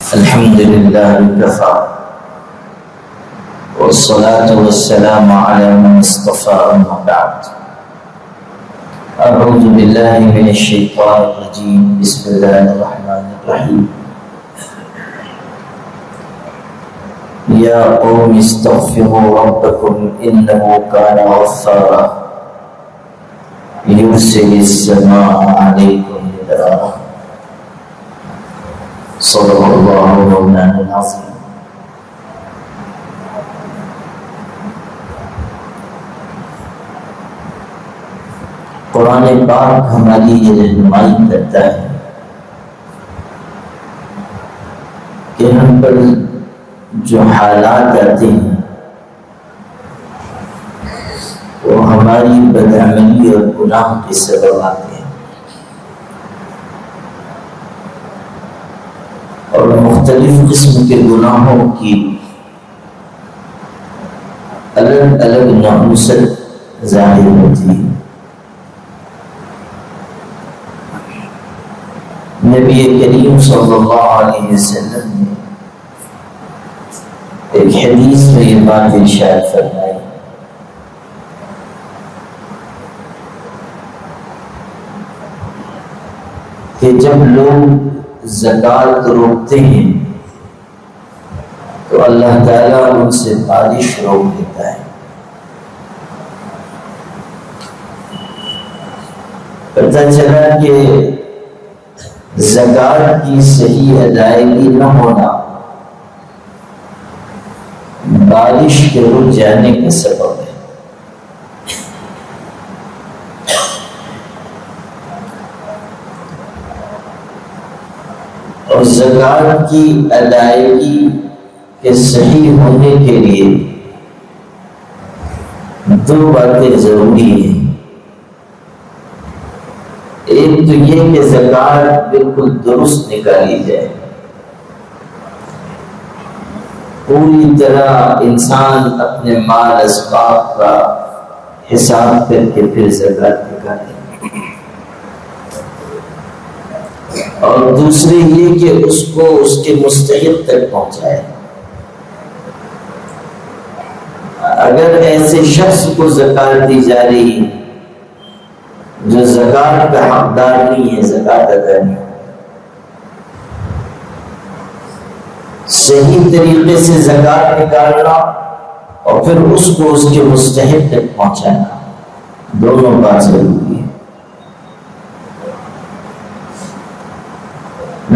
الحمد لله وكفى والصلاة والسلام على من اصطفى أما بعد. أعوذ بالله من الشيطان الرجيم. بسم الله الرحمن الرحيم. يا قوم استغفروا ربكم إنه كان غفارا يرسل السماء عليكم مدرارا. صدق الله مولانا العظيم. قرآن پاک ہماری یہ رہنمائی کرتا ہے کہ ہم پر جو حالات آتے ہیں وہ ہماری بدعملی اور گناہ کے سبب آتے ہیں، اور مختلف قسم کے گناہوں کی الگ الگ نحوست ظاہر ہوتی ہے۔ نبی کریم صلی اللہ علیہ وسلم نے ایک حدیث میں یہ بات ارشاد فرمائی کہ جب لوگ زکوٰۃ روکتے ہیں تو اللہ تعالیٰ ان سے بارش روک دیتا ہے۔ پتہ چلا کہ زکوٰۃ کی صحیح ادائیگی نہ ہونا بارش کے رک جانے کا سبب ہے۔ اور زکوٰۃ کی ادائیگی کے صحیح ہونے کے لیے دو باتیں ضروری ہیں۔ ایک تو یہ کہ زکوٰۃ بالکل درست نکالی جائے، پوری طرح انسان اپنے مال اسباب کا حساب کر کے پھر زکوٰۃ نکالے، اور دوسری یہ کہ اس کو اس کے مستحق تک پہنچائے۔ اگر ایسے شخص کو زکوٰۃ دی جا رہی ہے جو زکوٰۃ کا حقدار نہیں ہے، زکوٰۃ ادا نہیں، صحیح طریقے سے زکوٰۃ نکالنا اور پھر اس کو اس کے مستحق تک پہنچانا، دونوں بات ضروری ہے۔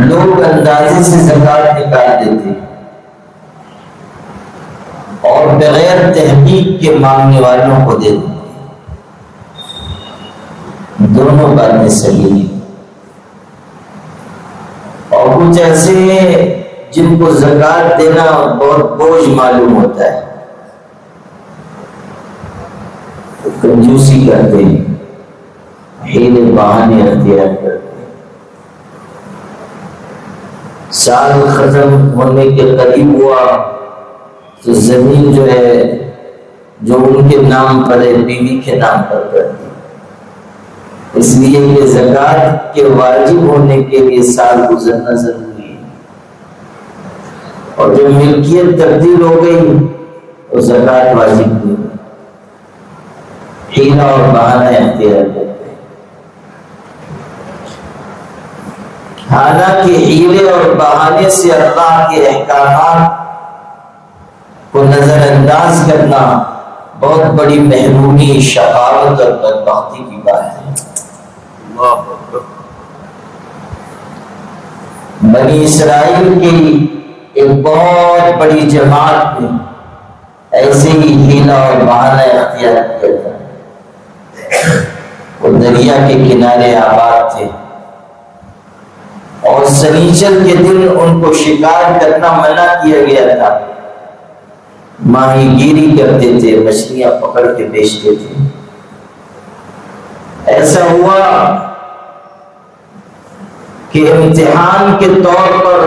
لوگ اندازے سے زکوٰۃ نکال دیتے اور بغیر تحقیق کے مانگنے والوں کو دے دیتے، دونوں باتیں صحیح ہیں۔ اور کچھ ایسے ہیں جن کو زکوٰۃ دینا بہت بوجھ معلوم ہوتا ہے، کنجوسی کرتے ہیں، ہیلے بہانے اختیار کرتے ہیں۔ سال ختم ہونے کے قریب ہوا تو زمین جو ہے جو ان کے نام پر ہے بیوی کے نام پر کرتی، اس لیے کہ زکوٰۃ کے واجب ہونے کے لیے سال گزرنا ضروری ہے، اور جب ملکیت تبدیل ہو گئی تو زکوٰۃ واجب نہیں ہوئی، ہیلا اور بہانہ اختیار کرتے۔ حالانکہ ہیلے اور بہانے سے اللہ کے احکامات کو نظر انداز کرنا بہت بڑی محرومی، شقاوت اور بدبختی کی بات ہے۔ بنی اسرائیل کی ایک بہت بڑی جماعت نے ایسے ہی ہیلا اور بہانہ اختیار کیا تھا۔ وہ دریا کے کنارے آباد تھے اور سنیچر کے دن ان کو شکار کرنا منع کیا گیا تھا، ماہی گیری کرتے تھے، مچھلیاں پکڑ کے بیچتے تھے۔ ایسا ہوا کہ امتحان کے طور پر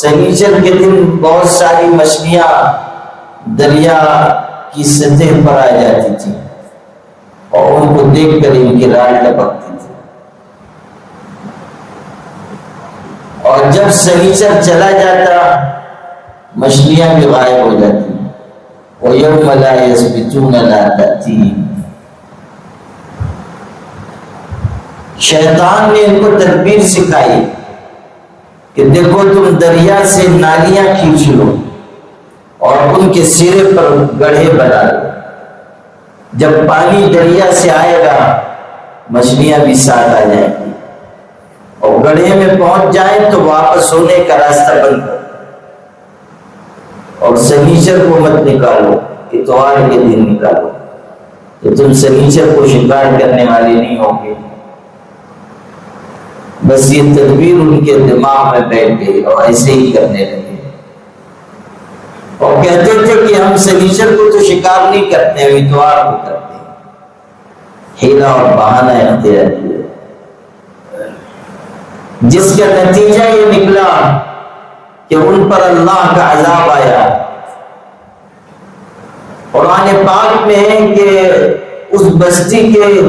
سنیچر کے دن بہت ساری مچھلیاں دریا کی سطح پر آ جاتی تھی اور ان کو دیکھ کر ان کی رال ٹپکتی تھی۔ اور جب سنیچر چلا جاتا مچھلیاں بھی غائب ہو جاتی. وَيَوْمَ لَا يَسْبِتُونَ لَا تَأْتِيهِمْ. شیطان نے ان کو تدبیر سکھائی کہ دیکھو تم دریا سے نالیاں کھینچ لو اور ان کے سرے پر گڑھے بنا لو. جب پانی دریا سے آئے گا مچھلیاں بھی ساتھ آ جائیں گی اور گڑھے میں پہنچ جائیں تو واپس ہونے کا راستہ بند کر. اور سنیچر کو مت نکالو، اتوار کے دن نکالو تو تم سنیچر کو شکار کرنے والے نہیں ہوں گے. بس یہ تدبیر ان کے دماغ میں بیٹھ گئی اور ایسے ہی کرنے لگے. اور کہتے تھے کہ ہم سنیچر کو تو شکار نہیں کرتے، ہم اتوار کو کرتے ہیں. ہیلا اور بہانہ اختیار کیا، جس کا نتیجہ یہ نکلا کہ ان پر اللہ کا عذاب آیا. قرآن پاک میں ہے کہ اس بستی کے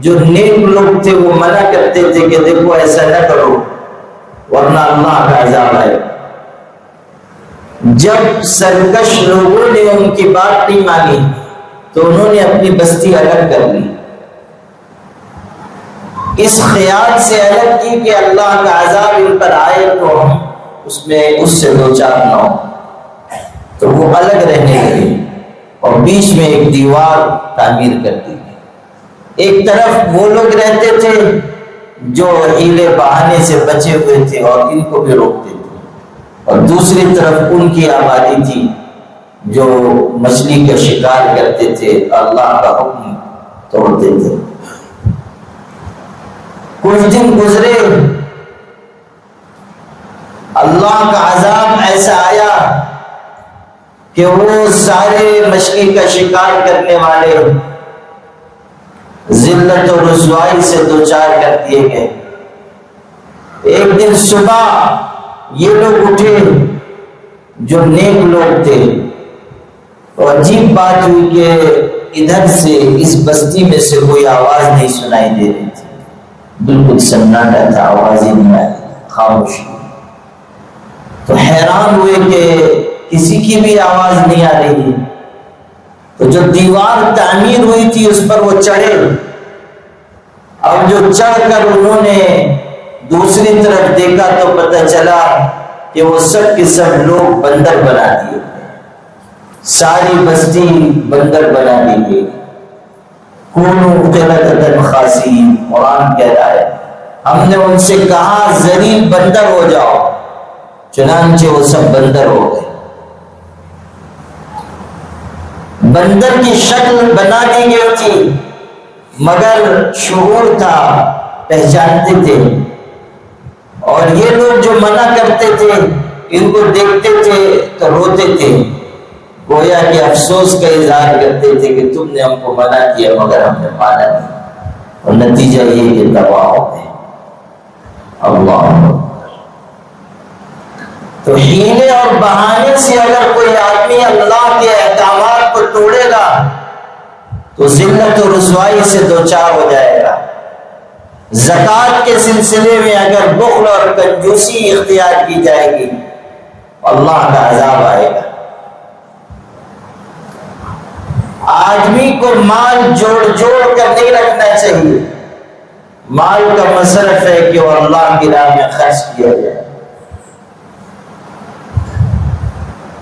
جو نیک لوگ تھے وہ منع کرتے تھے کہ دیکھو ایسا نہ کرو ورنہ اللہ کا عذاب آئے. جب سرکش لوگوں نے ان کی بات نہیں مانی تو انہوں نے اپنی بستی الگ کر لی، اس خیال سے الگ کی کہ اللہ کا عذاب ان پر آئے تو ہم اس سے دو چار نہ ہو. تو وہ الگ رہنے لگے اور بیچ میں ایک دیوار تعمیر کر دی. ایک طرف وہ لوگ رہتے تھے جو ہیلے بہانے سے بچے ہوئے تھے اور ان کو بھی روکتے تھے، اور دوسری طرف ان کی آبادی تھی جو مچھلی کا شکار کرتے تھے، اللہ کا حکم توڑتے تھے. کچھ دن گزرے، اللہ کا عذاب ایسا آیا کہ وہ سارے مچھلی کا شکار کرنے والے ذلت و رسوائی سے دوچار کر دیے گئے. ایک دن صبح یہ لوگ اٹھے جو نیک لوگ تھے، اور عجیب بات ہوئی کہ ادھر سے اس بستی میں سے کوئی آواز نہیں سنائی دے رہی تھی. بالکل سناٹا تھا، آواز ہی نہیں آئی، خاموشی. تو حیران ہوئے کہ کسی کی بھی آواز نہیں آ رہی ہے. تو جو دیوار تعمیر ہوئی تھی اس پر وہ چڑھے. اب جو چڑھ کر انہوں نے دوسری طرف دیکھا تو پتہ چلا کہ وہ سب کے سب لوگ بندر بنا دیے، ساری بستی بندر بنا دی گئی. کونوا قردۃ خاسئین، قرآن کہہ رہا ہے ہم نے ان سے کہا ذلیل بندر ہو جاؤ، چنانچہ وہ سب بندر ہو گئے. بندر کی شکل بنا دی گئی تھی مگر شعور تھا، پہچانتے تھے. اور یہ لوگ جو منع کرتے تھے ان کو دیکھتے تھے تو روتے تھے، گویا کہ افسوس کا اظہار کرتے تھے کہ تم نے ہم کو منع کیا مگر ہم نے مانا نہیں. اور نتیجہ یہ کہ تباہ ہو گئے. اللہ. تو ہیلے اور بہانے سے اگر کوئی آدمی اللہ کے احکامات کو توڑے گا تو ذلت و رسوائی سے دوچار ہو جائے گا. زکوٰۃ کے سلسلے میں اگر بخل اور کنجوسی اختیار کی جائے گی اللہ کا عذاب آئے گا. آدمی کو مال جوڑ جوڑ کر نہیں رکھنا چاہیے. مال کا مصرف ہے کہ وہ اللہ کی راہ میں خرچ کیا جائے.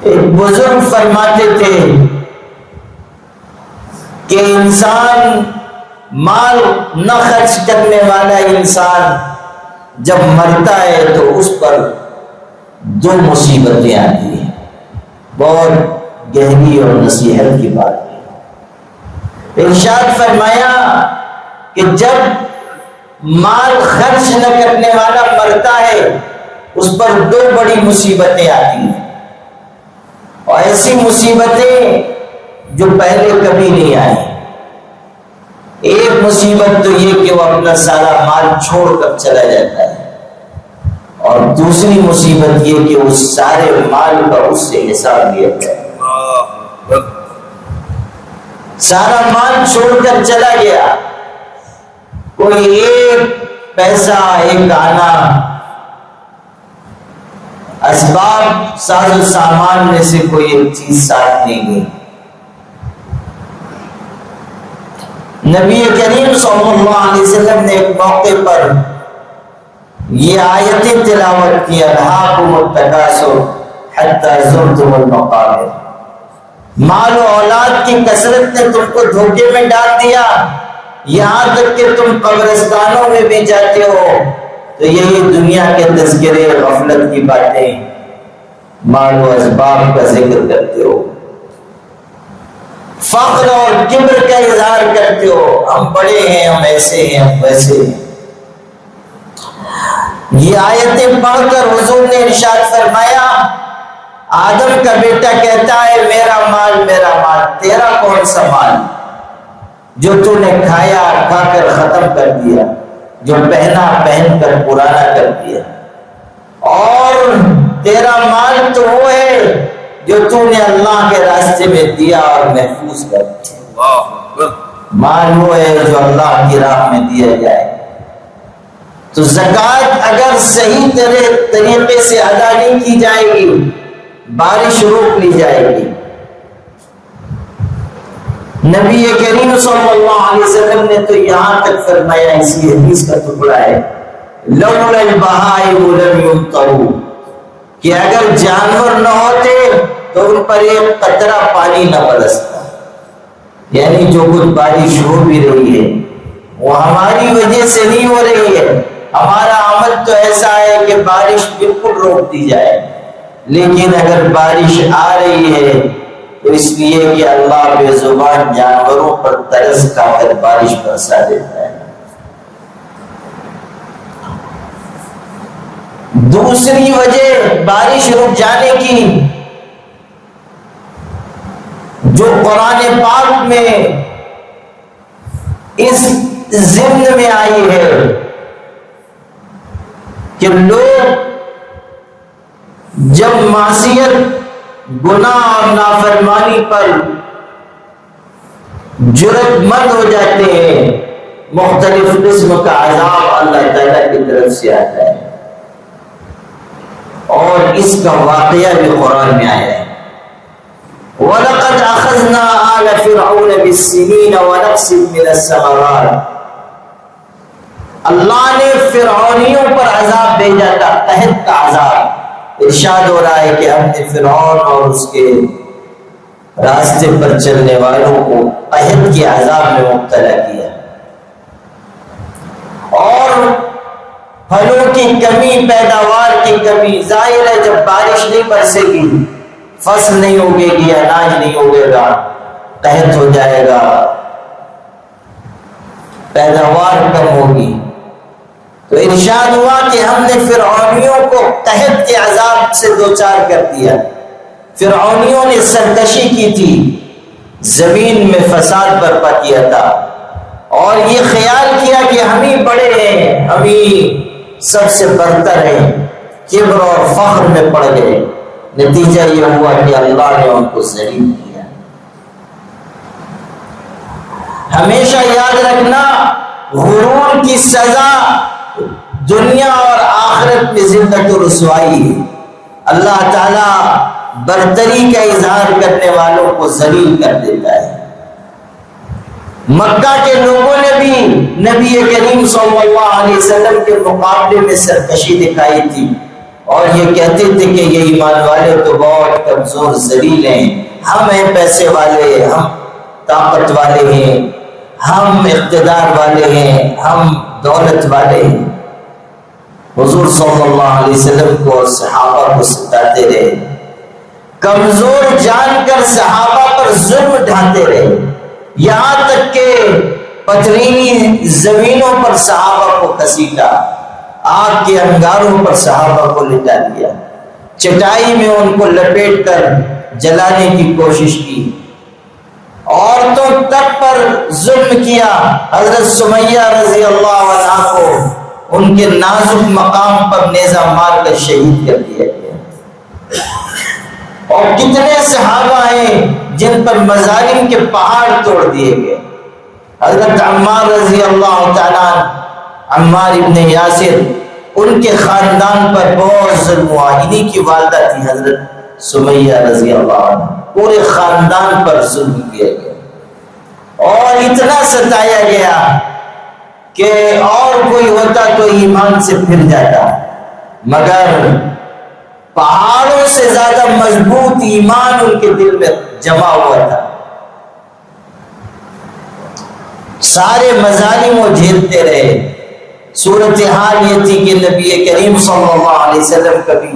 ایک بزرگ فرماتے تھے کہ انسان مال نہ خرچ کرنے والا انسان جب مرتا ہے تو اس پر دو مصیبتیں آتی ہیں. بہت گہری اور نصیحت کی بات ہے. ارشاد فرمایا کہ جب مال خرچ نہ کرنے والا مرتا ہے اس پر دو بڑی مصیبتیں آتی ہیں، اور ایسی مصیبتیں جو پہلے کبھی نہیں آئی. ایک مصیبت تو یہ کہ وہ اپنا سارا مال چھوڑ کر چلا جاتا ہے، اور دوسری مصیبت یہ کہ اس سارے مال کا اس سے حساب لیا جائے. سارا مال چھوڑ کر چلا گیا، کوئی ایک پیسہ ایک آنا اسباب ساز و سامان میں سے کوئی ایک چیز ساتھ نہیں گئی۔ نبی کریم صلی اللہ علیہ وسلم نے ایک موقع پر یہ آیتیں تلاوت کی، الہاکم التکاثر حتی زرتم المقابر، مال و اولاد کی کثرت نے تم کو دھوکے میں ڈال دیا، یہاں تک کہ تم قبرستانوں میں بھی جاتے ہو تو یہی دنیا کے تذکرے، غفلت کی باتیں، مال و اسباب کا ذکر کرتے ہو، فخر اور کبر کا اظہار کرتے ہو، ہم بڑے ہیں، ہم ایسے ہیں، ہم ویسے ہیں۔ یہ آیتیں پڑھ کر حضور نے ارشاد فرمایا، آدم کا بیٹا کہتا ہے میرا مال میرا مال، تیرا کون سا مال جو تو نے کھایا کھا کر ختم کر دیا، جو پہنا پہن کر پرانا کر دیا، اور تیرا مال تو وہ ہے جو تو نے اللہ کے راستے میں دیا اور محفوظ کر دیا۔ مال وہ ہے جو اللہ کی راہ میں دیا جائے۔ تو زکوٰۃ اگر صحیح طریقے سے ادا نہیں کی جائے گی، بارش روک لی جائے گی۔ نبی کریم صلی اللہ علیہ وسلم نے تو یہاں تک فرمایا، اسی حدیث کا ٹکڑا ہے، لولا البہائم لم یمطروا، کہ اگر جانور نہ ہوتے تو ان پر ایک قطرہ پانی نہ برستا۔ یعنی جو کچھ بارش ہو بھی رہی ہے وہ ہماری وجہ سے نہیں ہو رہی ہے، ہمارا عمل تو ایسا ہے کہ بارش بالکل روک دی جائے، لیکن اگر بارش آ رہی ہے تو اس لیے کہ اللہ بے زبان جانوروں پر ترس کھا کر بارش برسا دیتا ہے۔ دوسری وجہ بارش رک جانے کی جو قرآن پاک میں اس ضمن میں آئی ہے کہ لوگ جب معصیت، گناہ اور نافرمانی پر جرأت مند ہو جاتے ہیں، مختلف قسم کا عذاب اللہ تعالیٰ کی طرف سے آتا ہے، اور اس کا واقعہ بھی قرآن میں آیا ہے۔ وَلَقَدْ أَخَذْنَا آلَ فِرْعَوْنَ بِالسِّنِينَ وَنَقْصٍ مِّنَ الثَّمَرَاتِ، اللہ نے فرعونیوں پر عذاب بھیجا تھا، قحط کا عذاب۔ ارشاد ہو رہا ہے کہ ہم نے فرعون اور اس کے راستے پر چلنے والوں کو قحط کے عذاب میں مبتلا کیا، اور پھلوں کی کمی، پیداوار کی کمی۔ ظاہر ہے جب بارش نہیں برسے گی، فصل نہیں اگے گی، اناج نہیں اگے گا، قحط ہو جائے گا، پیداوار کم ہوگی۔ تو ارشاد ہوا کہ ہم نے فرعونیوں کو قحط کے عذاب سے دوچار کر دیا۔ فرعونیوں نے سرکشی کی تھی، زمین میں فساد برپا کیا تھا، اور یہ خیال کیا کہ ہم ہی بڑے ہیں، ہم ہی سب سے برتر ہیں، کبر اور فخر میں پڑ گئے۔ نتیجہ یہ ہوا کہ اللہ نے ان کو ذلیل کیا۔ ہمیشہ یاد رکھنا، غرور کی سزا دنیا اور آخرت میں ذلت و رسوائی ہے۔ اللہ تعالیٰ برتری کا اظہار کرنے والوں کو ذلیل کر دیتا ہے۔ مکہ کے لوگوں نے بھی نبی کریم صلی اللہ علیہ وسلم کے مقابلے میں سرکشی دکھائی تھی، اور یہ کہتے تھے کہ یہ ایمان والے تو بہت کمزور ذلیل ہیں، ہم ہیں پیسے والے، ہم طاقت والے ہیں، ہم اقتدار والے ہیں، ہم دولت والے ہیں۔ حضور صلی اللہ علیہ وسلم کو اور صحابہ کو ستاتے رہے، کمزور جان کر صحابہ پر ظلم ڈھاتے رہے، یہاں تک کہ پتھریلی زمینوں پر صحابہ کو گھسیٹا، آگ کے انگاروں پر صحابہ کو لٹا دیا، چٹائی میں ان کو لپیٹ کر جلانے کی کوشش کی، عورتوں تک پر ظلم کیا۔ حضرت سمیہ رضی اللہ عنہا کو ان کے نازک مقام پر نیزہ مار کر شہید کر دیا گیا، اور کتنے صحابہ ہیں جن پر مظالم کے پہاڑ توڑ دیے گئے۔ حضرت عمار رضی اللہ تعالیٰ، عمار ابن یاسر، ان کے خاندان پر بہت ظلم ہوا. انہی کی والدہ تھی حضرت سمیہ رضی اللہ عنہ. پورے خاندان پر ظلم کیا گیا اور اتنا ستایا گیا کہ اور کوئی ہوتا تو ایمان سے پھر جاتا، مگر پہاڑوں سے زیادہ مضبوط ایمان ان کے دل میں جمع ہوا تھا. سارے مظالم وہ جھیلتے رہے. صورتحال یہ تھی کہ نبی کریم صلی اللہ علیہ وسلم کبھی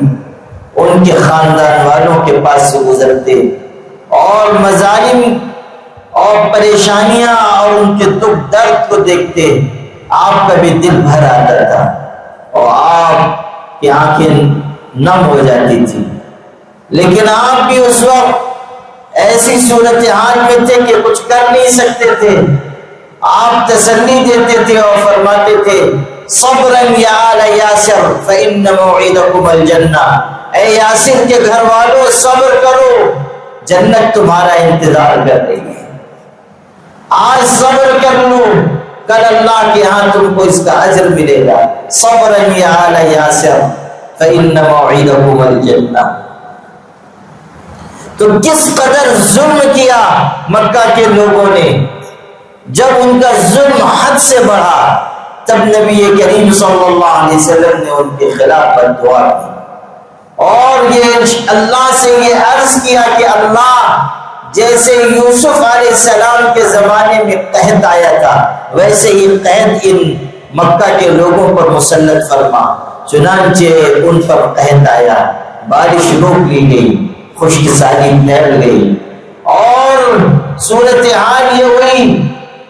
ان کے خاندان والوں کے پاس سے گزرتے اور مظالم اور پریشانیاں اور ان کے دکھ درد کو دیکھتے، آپ کا بھی دل بھر آتا تھا اور آپ کی آنکھیں نم ہو جاتی تھی. لیکن آپ بھی اس وقت ایسی صورتحال میں تھے کہ کچھ کر نہیں سکتے تھے. آپ تسلی دیتے تھے اور فرماتے تھے صبراً یا آل یاسر فإن موعدکم الجنہ. اے یاسر کے گھر والوں صبر کرو، جنت تمہارا انتظار کر رہی ہے. آج صبر کر لو، کل اللہ کے ہاں تم کو اس کا اجر ملے گا. صبراً یا آل یاسر فإن موعدکم الجنہ. تو کس قدر ظلم کیا مکہ کے لوگوں نے. جب ان کا ظلم حد سے بڑھا تب نبی کریم صلی اللہ علیہ وسلم نے ان کے خلاف بددعا کی اور یہ اللہ سے یہ عرض کیا کہ اللہ جیسے یوسف علیہ السلام کے زمانے میں قحط آیا تھا ویسے ہی قحط ان مکہ کے لوگوں پر مسلط فرما. چنانچہ ان پر قحط آیا، بارش روک لی گئی، خشک سالی پھیل گئی اور صورتحال یہ ہوئی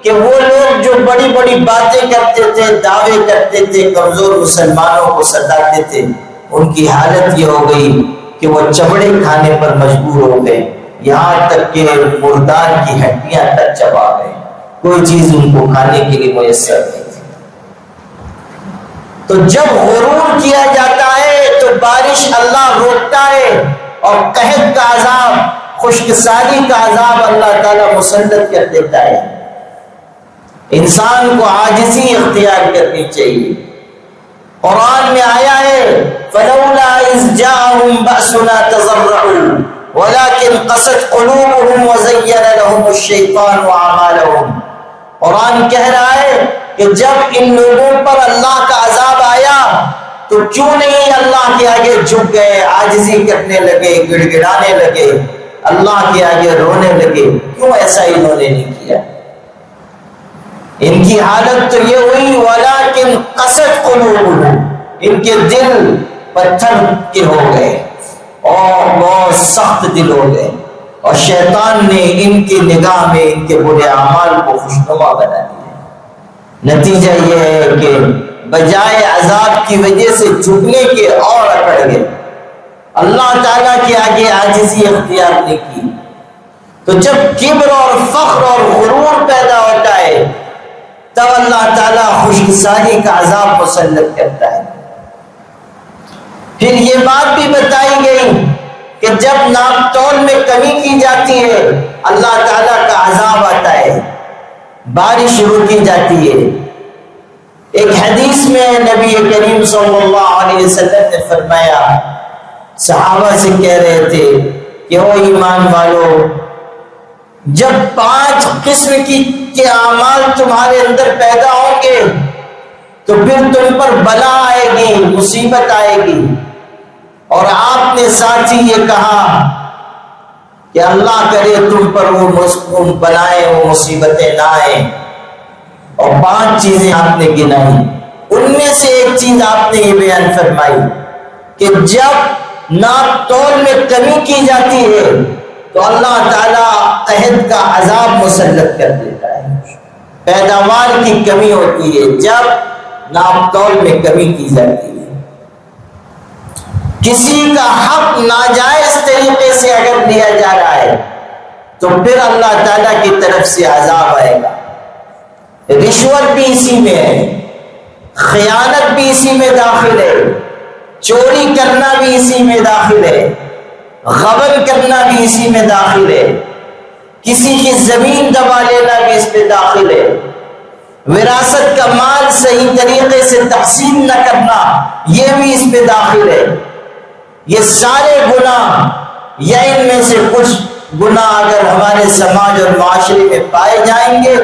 کہ وہ لوگ جو بڑی بڑی باتیں کرتے تھے، دعوے کرتے تھے، کمزور مسلمانوں کو ستاتے تھے، ان کی حالت یہ ہو گئی کہ وہ چمڑے کھانے پر مجبور ہو گئے، یہاں تک کہ مردار کی ہڈیاں تک چبا گئے. کوئی چیز ان کو کھانے کے لیے میسر نہیں تھی. تو جب غرور کیا جاتا ہے تو بارش اللہ روکتا ہے اور قحط کا عذاب، خشک سالی کا عذاب اللہ تعالیٰ مسلط کر دیتا ہے. انسان کو عاجزی اختیار کرنی چاہیے. قرآن میں آیا ہے فلولا اذ جاءهم بأسنا تضرعوا ولكن قست قلوبهم وزين لهم الشيطان اعمالهم. قرآن کہہ رہا ہے کہ جب ان لوگوں پر اللہ کا عذاب آیا تو کیوں نہیں اللہ کے آگے جھک گئے، عاجزی کرنے لگے، گڑ گڑانے لگے، اللہ کے آگے رونے لگے. کیوں ایسا انہوں نے نہیں کیا؟ ان کی حالت تو یہ ہوئی ولیکن قست قلوبهم، ان کے دل پتھر کے ہو گئے اور بہت سخت دل ہو گئے اور شیطان نے ان کی نگاہ میں ان کے برے اعمال کو خوشنما بنا دیا. نتیجہ یہ ہے کہ بجائے عذاب کی وجہ سے جھکنے کے اور اکڑ گئے، اللہ تعالیٰ کے آگے عاجزی اختیار نہیں کی. تو جب کبر اور فخر اور غرور پیدا ہوتا ہے تب اللہ تعالیٰ خشک سالی کا عذاب مسلط کرتا ہے. پھر یہ بات بھی بتائی گئی کہ جب ناپ تول میں کمی کی جاتی ہے اللہ تعالیٰ کا عذاب آتا ہے، بارش روکی جاتی ہے. ایک حدیث میں نبی کریم صلی اللہ علیہ وسلم نے فرمایا، صحابہ سے کہہ رہے تھے کہ او ایمان والو، جب 5 قسم کے اعمال تمہارے اندر پیدا ہوں گے تو پھر تم پر بلا آئے گی، مصیبت آئے گی. اور آپ نے ساتھ ہی یہ کہا کہ اللہ کرے تم پر وہ بلائیں، وہ مصیبتیں نہ آئیں. اور 5 چیزیں آپ نے گنائی. ان میں سے ایک چیز آپ نے یہ بیان فرمائی کہ جب ناپ تول میں کمی کی جاتی ہے تو اللہ تعالیٰ قحط کا عذاب مسلط کر دیتا ہے. پیداوار کی کمی ہوتی ہے جب ناپ تول میں کمی کی جاتی ہے. کسی کا حق ناجائز طریقے سے اگر لیا جا رہا ہے تو پھر اللہ تعالیٰ کی طرف سے عذاب آئے گا. رشوت بھی اسی میں ہے، خیانت بھی اسی میں داخل ہے، چوری کرنا بھی اسی میں داخل ہے، غبن کرنا بھی اسی میں داخل ہے، کسی کی زمین دبا لینا بھی اس میں داخل ہے. وراثت کا مال صحیح طریقے سے تقسیم نہ کرنا یہ بھی اس میں داخل ہے۔ یہ سارے گناہ یا ان میں سے کچھ گناہ اگر ہمارے سماج اور معاشرے میں پائے جائیں گے،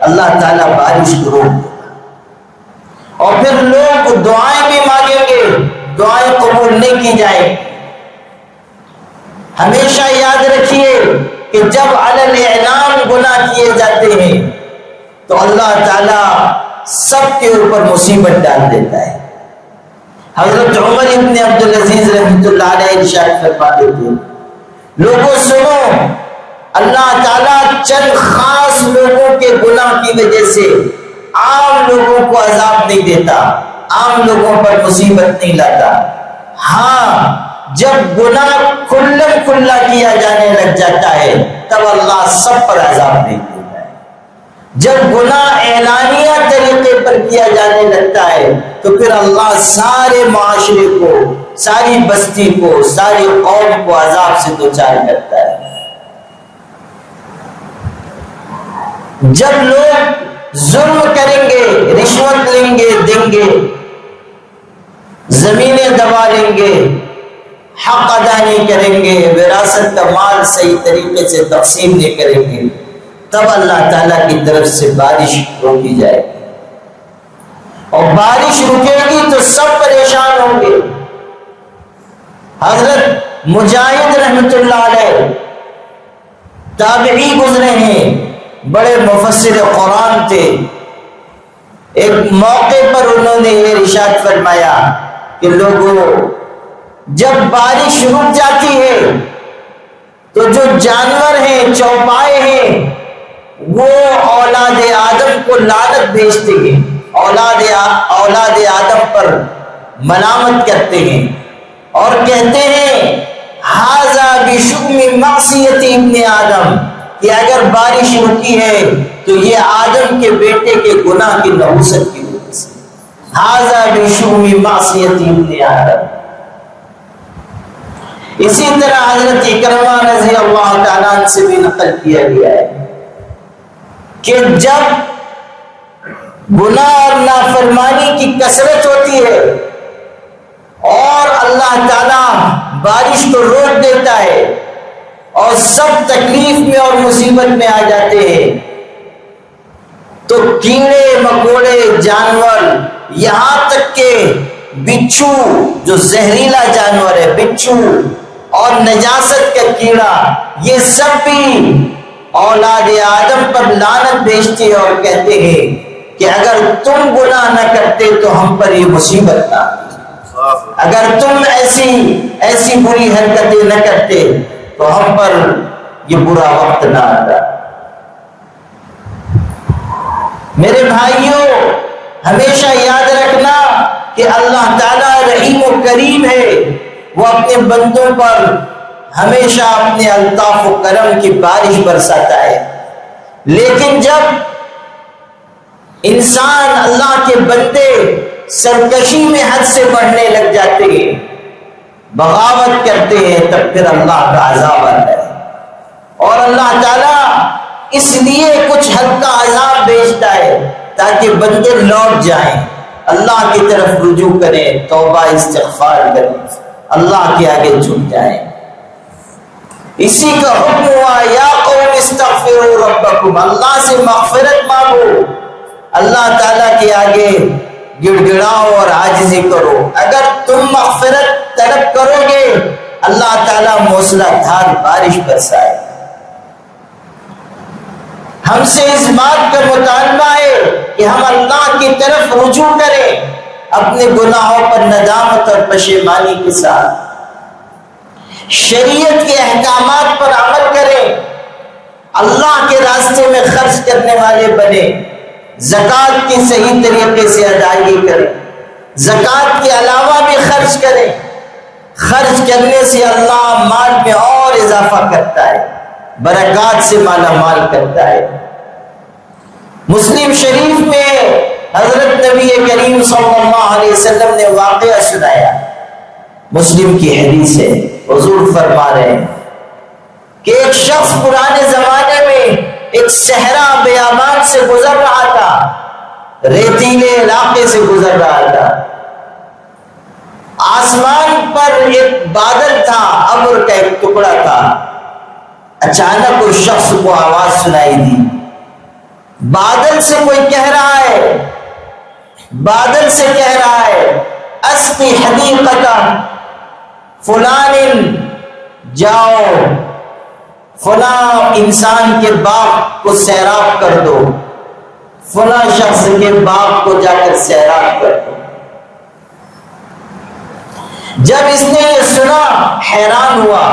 اللہ تعالیٰ بارش کو روک دے گا، اور پھر لوگ دعائیں بھی مانگیں گے، دعائیں قبول نہیں کی جائیں گی۔ ہمیشہ یاد رکھیے کہ جب علی الاعلان گناہ کیے جاتے ہیں تو اللہ تعالیٰ سب کے اوپر مصیبت ڈال دیتا ہے۔ حضرت عمر ابن عبدالعزیز رحمۃ اللہ علیہ ارشاد فرماتے تھے، لوگوں سنو، اللہ تعالیٰ چند خاص لوگوں کے گناہ کی وجہ سے عام لوگوں کو عذاب نہیں دیتا، عام لوگوں پر مصیبت نہیں لاتا۔ ہاں جب گناہ کھلم کھلا کیا جانے لگ جاتا ہے تب اللہ سب پر عذاب نہیں دیتا ہے۔ جب گناہ اعلانیہ طریقے پر کیا جانے لگتا ہے تو پھر اللہ سارے معاشرے کو، ساری بستی کو، ساری قوم کو عذاب سے دوچار کرتا ہے۔ جب لوگ ظلم کریں گے، رشوت لیں گے، دیں گے، زمینیں دبا لیں گے، حق ادا نہیں کریں گے، وراثت کا مال صحیح طریقے سے تقسیم نہیں کریں گے، تب اللہ تعالیٰ کی طرف سے بارش روکی جائے گی، اور بارش رکے گی تو سب پریشان ہوں گے۔ حضرت مجاہد رحمۃ اللہ علیہ تابعی گزرے ہیں، بڑے مفسر قرآن تھے۔ ایک موقع پر انہوں نے یہ ارشاد فرمایا کہ لوگوں، جب بارش رک جاتی ہے تو جو جانور ہیں، چوپائے ہیں، وہ اولاد آدم کو لعنت بھیجتے ہیں، اولاد آدم پر ملامت کرتے ہیں اور کہتے ہیں ھذا بشؤم معصیت ابن آدم، کہ اگر بارش رکی ہے تو یہ آدم کے بیٹے کے گناہ کی نحوست کی وجہ سے، ھذا بشؤم معصیت ابن آدم۔ اسی طرح حضرت اکرمہ رضی اللہ تعالیٰ عنہ سے بھی نقل کیا گیا ہے کہ جب گناہ اور نافرمانی کی کثرت ہوتی ہے اور اللہ تعالیٰ بارش کو روک دیتا ہے اور سب تکلیف میں اور مصیبت میں آ جاتے ہیں، تو کیڑے مکوڑے، جانور، یہاں تک کہ بچھو جو زہریلا جانور ہے، بچھو اور نجاست کا کیڑا، یہ سب بھی اولاد آدم پر لعنت بھیجتے اور کہتے ہیں کہ اگر تم گناہ نہ کرتے تو ہم پر یہ مصیبت نہ آتی، اگر تم ایسی بری حرکتیں نہ کرتے تو ہم پر یہ برا وقت نہ آتا۔ میرے بھائیوں، ہمیشہ یاد رکھنا کہ اللہ تعالیٰ رحیم و کریم ہے، وہ اپنے بندوں پر ہمیشہ اپنے الطاف و کرم کی بارش برساتا ہے، لیکن جب انسان، اللہ کے بندے سرکشی میں حد سے بڑھنے لگ جاتے ہیں، بغاوت کرتے ہیں، تب پھر اللہ کا عذاب آتا ہے، اور اللہ تعالیٰ اس لیے کچھ ہلکا عذاب بھیجتا ہے تاکہ بندے لوٹ جائیں، اللہ کی طرف رجوع کریں، توبہ استغفار کریں، اللہ کے آگے جھک جائیں۔ اسی کا حکم ہوا یا قوم استغفروا ربکم، اللہ سے مغفرت مانگو، اللہ تعالیٰ کے آگے گڑ گڑاؤ اور عاجزی کرو۔ اگر تم مغفرت طلب کرو گے اللہ تعالیٰ موسلا دھار بارش برسائے۔ ہم سے اس بات کا مطالبہ ہے کہ ہم اللہ کی طرف رجوع کریں، اپنے گناہوں پر ندامت اور پشیمانی کے ساتھ شریعت کے احکامات پر عمل کریں، اللہ کے راستے میں خرچ کرنے والے بنے، زکوٰۃ کی صحیح طریقے سے ادائیگی کریں، زکوٰۃ کے علاوہ بھی خرچ کریں۔ خرچ کرنے سے اللہ مال میں اور اضافہ کرتا ہے، برکات سے مالا مال کرتا ہے۔ مسلم شریف میں حضرت نبی کریم صلی اللہ علیہ وسلم نے واقعہ سنایا، مسلم کی حدیث ہے، حضور فرما رہے ہیں کہ ایک شخص پرانے زمانے میں ایک صحرا بیابان سے گزر رہا تھا، ریتیلے علاقے سے گزر رہا تھا. آسمان پر ایک بادل تھا، ابر کا ایک ٹکڑا تھا. اچانک اس شخص کو آواز سنائی دی. بادل سے کوئی کہہ رہا ہے، بادل سے کہہ رہا ہے اسقی حدیقۃ فلان، جاؤ فلاں انسان کے باغ کو سیراب کر دو، فلاں شخص کے باغ کو جا کر سیراب کر دو. جب اس نے یہ سنا حیران ہوا،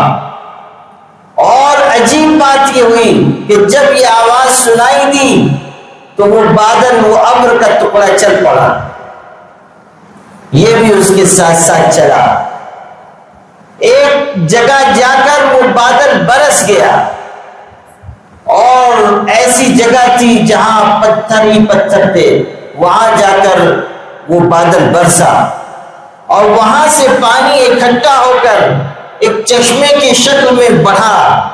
اور عجیب بات یہ ہوئی کہ جب یہ آواز سنائی دی تو وہ بادل، وہ ابر کا ٹکڑا چل پڑا، یہ بھی اس کے ساتھ ساتھ چلا. ایک جگہ جا کر وہ بادل برس گیا، اور ایسی جگہ تھی جہاں پتھر ہی پتھر تھے، وہاں جا کر وہ بادل برسا، اور وہاں سے پانی اکٹھا ہو کر ایک چشمے کی شکل میں بڑھا.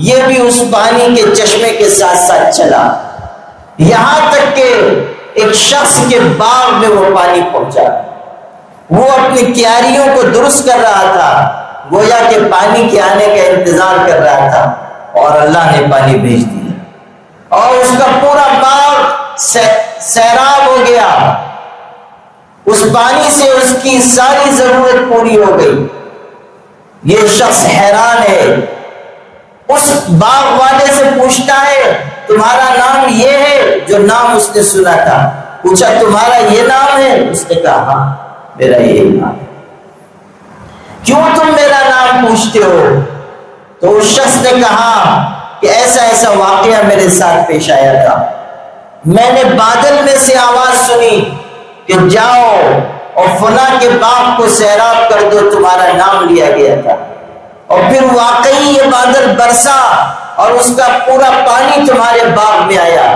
یہ بھی اس پانی کے چشمے کے ساتھ ساتھ چلا، یہاں تک کہ ایک شخص کے باغ میں وہ پانی پہنچا. وہ اپنی کیاریوں کو درست کر رہا تھا، گویا کہ پانی کے آنے کا انتظار کر رہا تھا، اور اللہ نے پانی بھیج دیا، اور اس کا پورا باغ سیراب ہو گیا. اس پانی سے اس کی ساری ضرورت پوری ہو گئی. یہ شخص حیران ہے، اس باغ والے سے پوچھتا ہے تمہارا نام یہ ہے جو نام اس نے سنا تھا. پوچھا تمہارا یہ نام ہے؟ اس نے کہا ہاں میرا یہی نام ہے. کیوں تم میرا نام پوچھتے ہو؟ تو اس شخص نے کہا کہ ایسا ایسا واقعہ میرے ساتھ پیش آیا تھا. میں نے بادل میں سے آواز سنی کہ جاؤ اور فلاں کے باغ کو سیراب کر دو، تمہارا نام لیا گیا تھا. اور پھر واقعی یہ بادل برسا اور اس کا پورا پانی تمہارے باغ میں آیا.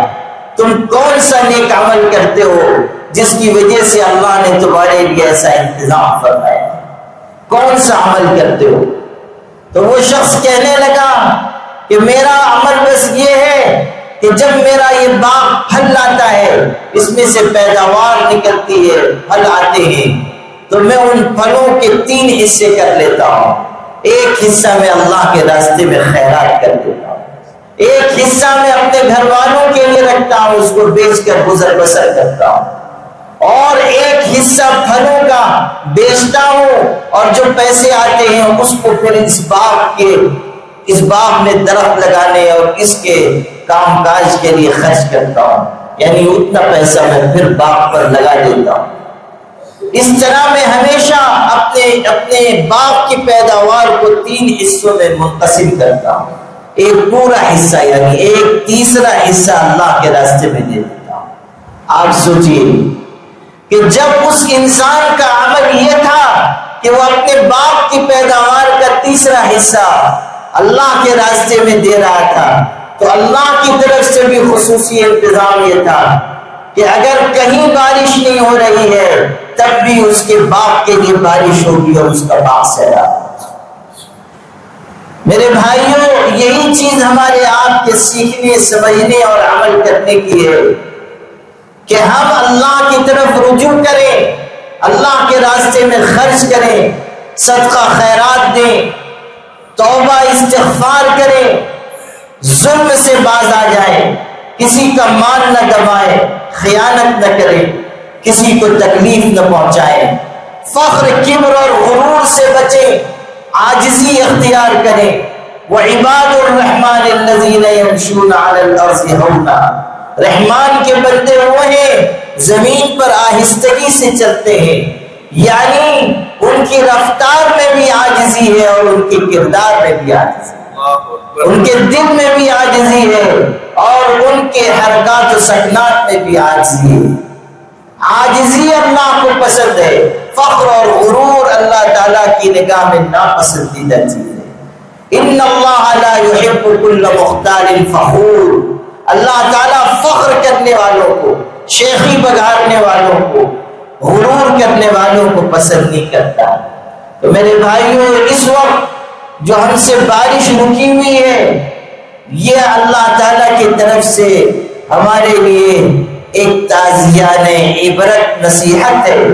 تم کون سا نیک عمل کرتے ہو جس کی وجہ سے اللہ نے تمہارے لیے ایسا انتظام فرمایا؟ کون سا عمل کرتے ہو؟ تو وہ شخص کہنے لگا کہ میرا عمل بس یہ ہے کہ جب میرا یہ باغ پھل لاتا ہے، اس میں سے پیداوار نکلتی ہے، پھل آتے ہیں، تو میں ان پھلوں کے 3 حصے کر لیتا ہوں. ایک حصہ میں اللہ کے راستے میں خیرات کر دیتا ہوں، ایک حصہ میں اپنے گھر والوں کے لیے رکھتا ہوں، اس کو بیچ کر گزر بسر کرتا ہوں، اور ایک حصہ پھلوں کا بیچتا ہوں، اور جو پیسے آتے ہیں اس کو پھر اس باغ میں درخت لگانے اور اس کے کام کاج کے لیے خرچ کرتا ہوں. یعنی اتنا پیسہ میں پھر باغ پر لگا دیتا ہوں. اس طرح میں ہمیشہ اپنے باغ کی پیداوار کو 3 حصوں میں منقسم کرتا ہوں. ایک پورا حصہ یعنی ایک تیسرا حصہ اللہ کے راستے میں دے دیتا ہوں. آپ سوچئے کہ جب اس انسان کا عمل یہ تھا کہ وہ اپنے باغ کی پیداوار کا تیسرا حصہ اللہ کے راستے میں دے رہا تھا، تو اللہ کی طرف سے بھی خصوصی انتظام یہ تھا کہ اگر کہیں بارش نہیں ہو رہی ہے تب بھی اس کے باغ کے لیے بارش ہوگی اور اس کا باغ سیراب. میرے بھائیوں، یہی چیز ہمارے آپ کے سیکھنے، سمجھنے اور عمل کرنے کی ہے کہ ہم اللہ کی طرف رجوع کریں، اللہ کے راستے میں خرچ کریں، صدقہ خیرات دیں، توبہ استغفار کریں، ظلم سے باز آ جائیں، کسی کا مال نہ دبائیں، خیانت نہ کریں، کسی کو تکلیف نہ پہنچائیں، فخر، کبر اور غرور سے بچیں، عاجزی اختیار کریں. وَعِبَادُ الرَّحْمَنِ الَّذِينَ يَمْشُونَ عَلَى الْأَرْضِ هَوْنًا، رحمان کے بندے وہ ہیں زمین پر آہستگی سے چلتے ہیں، یعنی ان کی رفتار میں بھی عاجزی ہے اور ان کے کردار میں بھی عاجزی ہے، ان کے دل میں بھی عاجزی ہے اور ان کے حرکات و سکنات میں بھی عاجزی ہے. عاجزی اللہ کو پسند ہے، فخر اور غرور اللہ تعالیٰ کی نگاہ میں ناپسندیدہ چیز ہے. ان اللہ لا يحب كل مختال فخور، اللہ تعالیٰ فخر کرنے والوں کو، شیخی بگاڑنے والوں کو، غرور کرنے والوں کو پسند نہیں کرتا. تو میرے بھائیوں، اس وقت جو ہم سے بارش رکی ہوئی ہے، یہ اللہ تعالیٰ کی طرف سے ہمارے لیے ایک تعزیہ عبرت نصیحت ہے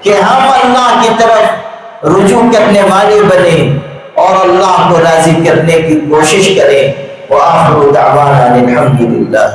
کہ ہم اللہ کی طرف رجوع کرنے والے بنیں اور اللہ کو راضی کرنے کی کوشش کریں۔ وآخر دعوانا الحمدللہ۔